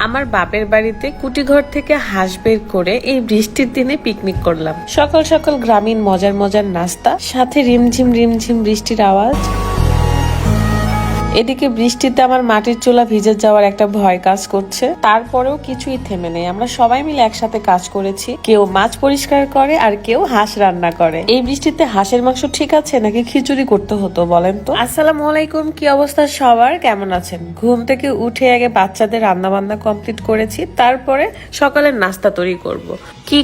আমার বাপের বাড়িতে কুটিঘর থেকে হাঁস বের করে এই বৃষ্টির দিনে পিকনিক করলাম। সকাল সকাল গ্রামীণ মজার মজার নাস্তা, সাথে রিমঝিম রিমঝিম বৃষ্টির আওয়াজ। এদিকে বৃষ্টিতে আমার মাটির চুলা ভিজে যাওয়ার একটা ভয় কাজ করছে, তারপরেও কিছুই থেমে নেই। আমরা সবাই মিলে একসাথে কাজ করেছি, কেউ মাছ পরিষ্কার করে আর কেউ হাঁস রান্না করে। এই বৃষ্টিতে হাঁসের মাংস ঠিক আছে নাকি খিচুড়ি করতে হতো বলেন তো? আসসালামু আলাইকুম, কি অবস্থা সবার, কেমন আছেন? ঘুম থেকে উঠে আগে বাচ্চাদের রান্না বান্না কমপ্লিট করেছি, তারপরে সকালের নাস্তা তৈরি করব। কি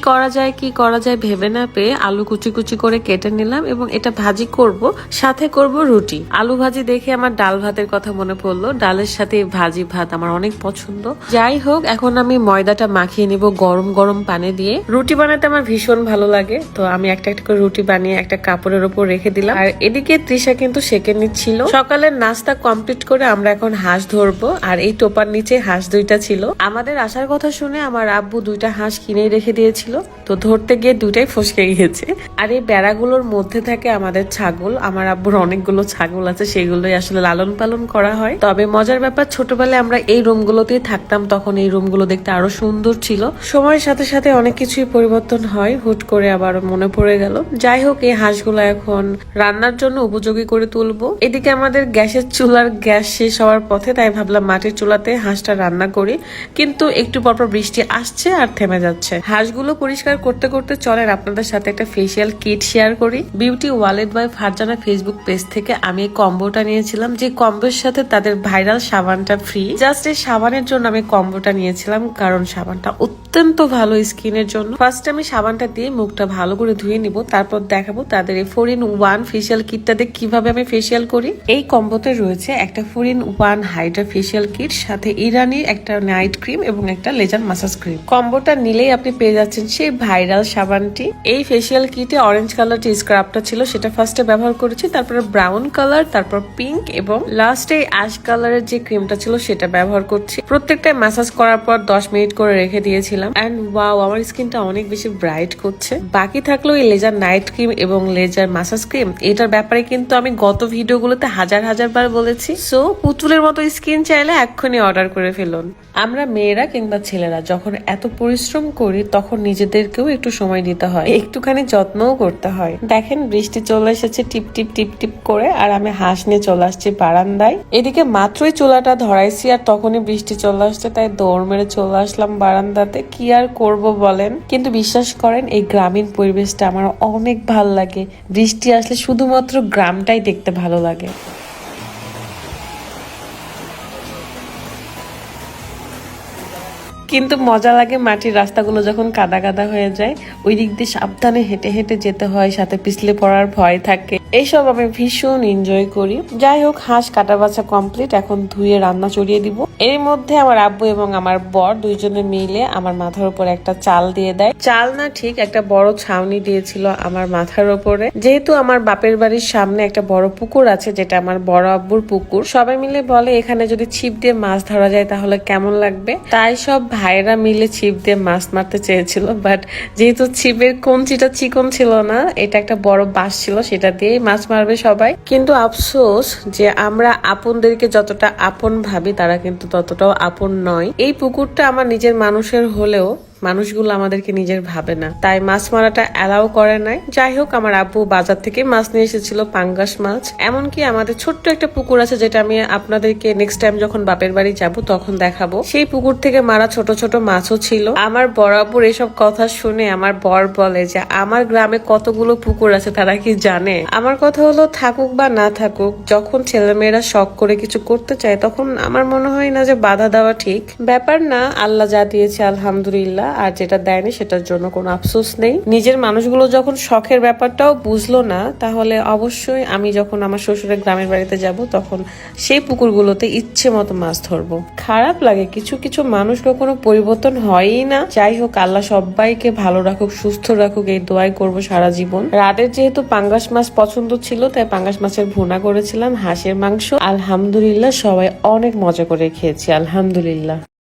করা যায় ভেবে না পেয়ে আলু কুচি কুচি করে কেটে নিলাম এবং এটা ভাজি করব, সাথে করব রুটি। আলু ভাজি দেখে আমার ডাল ভাতের কথা মনে পড়লো। ডালের সাথে ভাজি ভাত আমার অনেক পছন্দ। যাই হোক, এখন আমি ময়দাটা মাখিয়ে নিব গরম গরম পানি দিয়ে। রুটি বানাতে আমার ভীষণ ভালো লাগে, তো আমি একটা একটা করে রুটি বানিয়ে একটা কাপড়ের উপর রেখে দিলাম। আর এদিকে তৃষা কিন্তু সেকে নিচ্ছিল। সকালের নাস্তা কমপ্লিট করে আমরা এখন হাঁস ধরবো, আর এই টোপার নিচে হাঁস দুইটা ছিল। আমাদের আসার কথা শুনে আমার আব্বু দুইটা হাঁস কিনে রেখে দিয়েছিল, তো ধরতে গিয়ে দুইটাই ফসকে গিয়েছে। আর এই বেড়াগুলোর মধ্যে থাকে আমাদের ছাগল। আমার আব্বুর অনেকগুলো ছাগল আছে, সেগুলোই আসলে লালন পালন করা হয়। তবে মজার ব্যাপার, ছোটবেলায় আমরা এই রুমগুলোতেই থাকতাম, তখন এই রুমগুলো দেখতে আরো সুন্দর ছিল। সময়ের সাথে সাথে অনেক কিছুই পরিবর্তন হয়, হুট করে আবার মনে পড়ে গেল। যাই হোক, এই হাঁসগুলো এখন রান্নার জন্য উপযোগী করে তুলবো। এদিকে আমাদের গ্যাসের চুলার গ্যাস শেষ হওয়ার পথে, তাই ভাবলাম মাটির চুলাতে হাঁসটা রান্না করি। কিন্তু একটু পরপর বৃষ্টি আসছে আর থেমে যাচ্ছে। হাঁসগুলো পরিষ্কার করতে করতে চলেন আপনাদের সাথে একটা ফেসিয়াল কিট শেয়ার করি। Beauty wallet by Farzana Facebook page থেকে আমি এই কম্বোটা নিয়েছিলাম, যে কম্বোর সাথে তাদের ভাইরাল সাবানটা ফ্রি। জাস্ট এই সাবানের জন্য আমি কম্বোটা নিয়েছিলাম, কারণ সাবানটা অত্যন্ত ভালো স্কিনের জন্য। ফার্স্ট আমি সাবানটা দিয়ে মুখটা ভালো করে ধুয়ে নিব, তারপর দেখাবো তাদের এই 4-in-1 ফেসিয়াল কিটটা দিয়ে কিভাবে আমি ফেসিয়াল করি। এই কম্বোতে রয়েছে একটা 4-in-1 হাইড্রা ফেসিয়াল কিট, সাথে ইরানির একটা নাইট ক্রিম এবং একটা লেজার মাসাজ ক্রিম। কম্বোটা নিলেই আপনি পেয়ে যাচ্ছেন সেই ভাইরাল সাবানটি। এই ফেসিয়াল কিটে অরেঞ্জ কালার যে স্ক্রাবটা ছিল সেটা ফার্স্টে ব্যবহার করেছি, তারপরে ব্রাউন কালার, তারপর পিঙ্ক এবং লাস্টে অ্যাশ কালারের যে ক্রিমটা ছিল সেটা ব্যবহার করছি। প্রত্যেকটা ম্যাসাজ করার পর 10 মিনিট করে রেখে দিয়েছিলাম। এন্ড ওয়াও, আমার স্কিনটা অনেক বেশি ব্রাইট করছে। বাকি থাকলো এই লেজার নাইট ক্রিম এবং লেজার মাসাজ ক্রিম। এটার ব্যাপারে কিন্তু আমি গত ভিডিওগুলোতে হাজার বার বলেছি। সো পুতুলের মতো স্কিন চাইলে এক্ষুনি অর্ডার করে ফেলুন। আমরা মেয়েরা কিংবা ছেলেরা যখন এত পরিশ্রম করি, তখন নিজেদেরকেও একটু সময় দিতে হয়, একটুখানি যত্নও করতে হয়। দেখেন, বৃষ্টি চলে এসেছে টিপ টিপ টিপ টিপ করে, আর আমি হাঁস নিয়ে চলে আসছি বারান্দায়। এদিকে মাত্রই চুলাটা ধরাইছি আর তখনই বৃষ্টি চলে আসছে, তাই দৌড় মেরে চলে আসলাম বারান্দাতে। কি আর করব বলেন। কিন্তু বিশ্বাস করেন, এই গ্রামীণ পরিবেশটা আমার অনেক ভাল লাগে। বৃষ্টি আসলে শুধুমাত্র গ্রামটাই দেখতে ভালো লাগে। কিন্তু মজা লাগে মাটির রাস্তাগুলো যখন কাদা কাদা হয়ে যায়, ওই দিক দিয়ে সাবধানে হেঁটে হেঁটে যেতে হয়, সাথে পিছলে পড়ার ভয় থাকে। এইসব আমি ভীষণ এনজয় করি। যাই হোক, হাঁস কাটা বাছা কমপ্লিট, এখন ধুয়ে রান্না চড়িয়ে দিব। এর মধ্যে আমার আব্বু এবং আমার বর দুইজনে মিলে আমার মাথার উপর একটা চাল দিয়ে দেয়। চাল না, ঠিক একটা বড় ছাউনি দিয়েছিল আমার মাথার উপরে। যেহেতু আমার বাপের বাড়ির সামনে একটা বড় পুকুর আছে, যেটা আমার বড় আব্বুর পুকুর, সবাই মিলে বলে এখানে যদি ছিপ দিয়ে মাছ ধরা যায় তাহলে কেমন লাগবে। তাই সব ভাইরা মিলে ছিপ দিয়ে মাছ মারতে চেয়েছিল, বাট যেহেতু ছিপের কঞ্চিটা চিকন ছিল না, এটা একটা বড় বাঁশ ছিল, সেটা দিয়ে মাছ মারবে সবাই। কিন্তু আফসোস যে আমরা আপনদেরকে যতটা আপন ভাবি, তারা কিন্তু ততটাও আপন নয়। এই পুকুরটা আমার নিজের মানুষের হলেও মানুষগুলো আমাদেরকে নিজের ভাবে না, তাই মাছ মারাটা অ্যালাউ করে নাই। যাই হোক, আমার আব্বু বাজার থেকে মাছ নিয়ে এসেছিল, পাঙ্গাস মাছ। এমনকি আমাদের ছোট্ট একটা পুকুর আছে, যেটা আমি আপনাদেরকে নেক্সট টাইম যখন বাপের বাড়ি যাব তখন দেখাবো। সেই পুকুর থেকে মারা ছোট ছোট মাছও ছিল। আমার বড় আব্বুর এসব কথা শুনে আমার বর বলে যে আমার গ্রামে কতগুলো পুকুর আছে তারা কি জানে। আমার কথা হলো, থাকুক বা না থাকুক, যখন ছেলেমেয়েরা শখ করে কিছু করতে চায়, তখন আমার মনে হয় না যে বাধা দেওয়া ঠিক ব্যাপার না। আল্লাহ যা দিয়েছে আলহামদুলিল্লাহ, আর যেটা দেয়নি সেটার জন্য কোনো আফসোস নেই। নিজের মানুষগুলো যখন শখের ব্যাপারটাও বুঝলো না, তাহলে অবশ্যই আমি যখন আমার শ্বশুরের গ্রামের বাড়িতে যাব তখন সেই পুকুরগুলোতে ইচ্ছে মতো মাছ ধরবো। খারাপ লাগে, কিছু কিছু মানুষ কখনো পরিবর্তন হয়ই না। যাই হোক, আল্লাহ সবাইকে ভালো রাখুক, সুস্থ রাখুক, এই দোয়াই করবো সারা জীবন। রাতের যেহেতু পাঙ্গাস মাছ পছন্দ ছিল, তাই পাঙ্গাস মাছের ভুনা করেছিলাম, হাঁসের মাংস। আলহামদুলিল্লাহ, সবাই অনেক মজা করে খেয়েছি, আলহামদুলিল্লাহ।